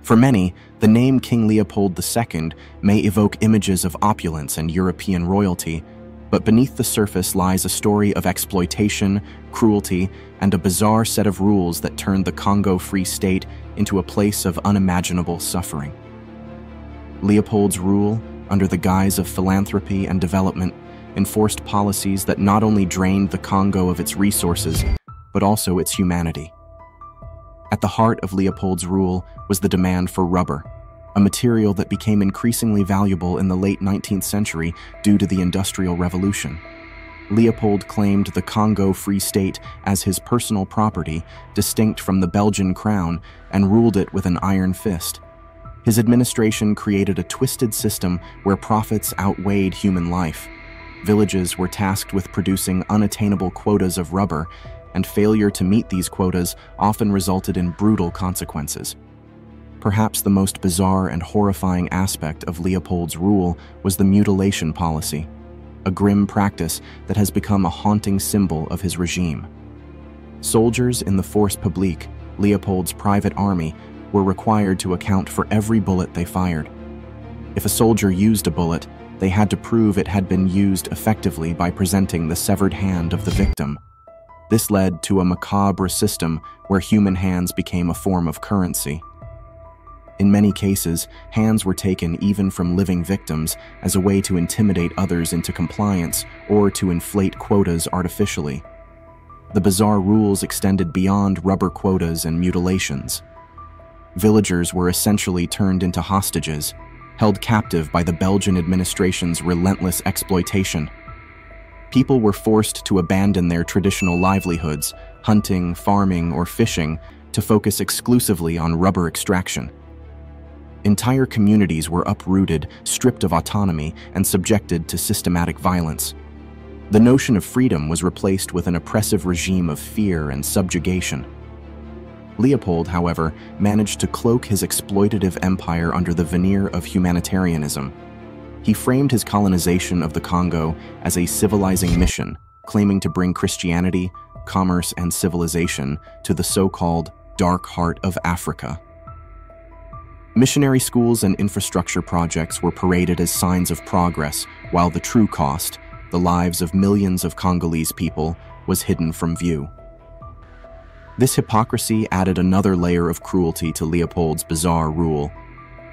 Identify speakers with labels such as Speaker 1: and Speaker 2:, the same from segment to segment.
Speaker 1: For many, the name King Leopold II may evoke images of opulence and European royalty, but beneath the surface lies a story of exploitation, cruelty, and a bizarre set of rules that turned the Congo Free State into a place of unimaginable suffering. Leopold's rule, under the guise of philanthropy and development, enforced policies that not only drained the Congo of its resources, but also its humanity. At the heart of Leopold's rule was the demand for rubber, a material that became increasingly valuable in the late 19th century due to the Industrial Revolution. Leopold claimed the Congo Free State as his personal property, distinct from the Belgian crown, and ruled it with an iron fist. His administration created a twisted system where profits outweighed human life. Villages were tasked with producing unattainable quotas of rubber, and failure to meet these quotas often resulted in brutal consequences. Perhaps the most bizarre and horrifying aspect of Leopold's rule was the mutilation policy, a grim practice that has become a haunting symbol of his regime. Soldiers in the Force Publique, Leopold's private army, were required to account for every bullet they fired. If a soldier used a bullet, they had to prove it had been used effectively by presenting the severed hand of the victim. This led to a macabre system where human hands became a form of currency. In many cases, hands were taken even from living victims as a way to intimidate others into compliance or to inflate quotas artificially. The bizarre rules extended beyond rubber quotas and mutilations. Villagers were essentially turned into hostages, held captive by the Belgian administration's relentless exploitation. People were forced to abandon their traditional livelihoods, hunting, farming, or fishing, to focus exclusively on rubber extraction. Entire communities were uprooted, stripped of autonomy, and subjected to systematic violence. The notion of freedom was replaced with an oppressive regime of fear and subjugation. Leopold, however, managed to cloak his exploitative empire under the veneer of humanitarianism. He framed his colonization of the Congo as a civilizing mission, claiming to bring Christianity, commerce, and civilization to the so-called dark heart of Africa. Missionary schools and infrastructure projects were paraded as signs of progress, while the true cost, the lives of millions of Congolese people, was hidden from view. This hypocrisy added another layer of cruelty to Leopold's bizarre rule.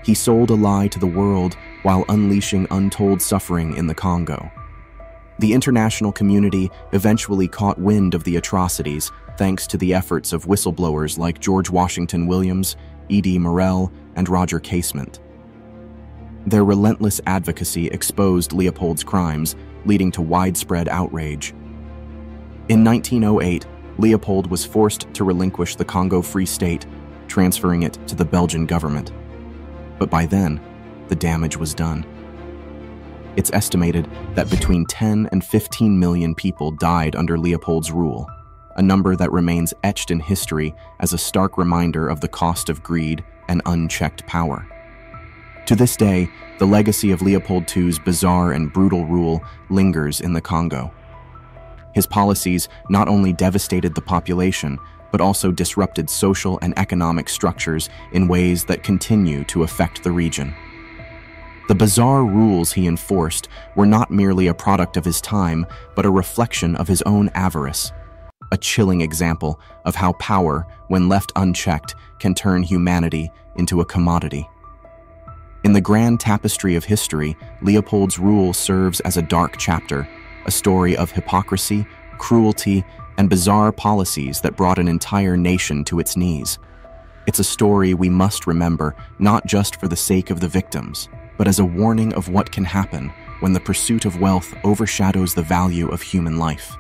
Speaker 1: He sold a lie to the world while unleashing untold suffering in the Congo. The international community eventually caught wind of the atrocities thanks to the efforts of whistleblowers like George Washington Williams, E.D. Morel, and Roger Casement. Their relentless advocacy exposed Leopold's crimes, leading to widespread outrage. In 1908, Leopold was forced to relinquish the Congo Free State, transferring it to the Belgian government. But by then, the damage was done. It's estimated that between 10 and 15 million people died under Leopold's rule, a number that remains etched in history as a stark reminder of the cost of greed and unchecked power. To this day, the legacy of Leopold II's bizarre and brutal rule lingers in the Congo. His policies not only devastated the population, but also disrupted social and economic structures in ways that continue to affect the region. The bizarre rules he enforced were not merely a product of his time, but a reflection of his own avarice, a chilling example of how power, when left unchecked, can turn humanity into a commodity. In the grand tapestry of history, Leopold's rule serves as a dark chapter, a story of hypocrisy, cruelty, and bizarre policies that brought an entire nation to its knees. It's a story we must remember, not just for the sake of the victims, but as a warning of what can happen when the pursuit of wealth overshadows the value of human life.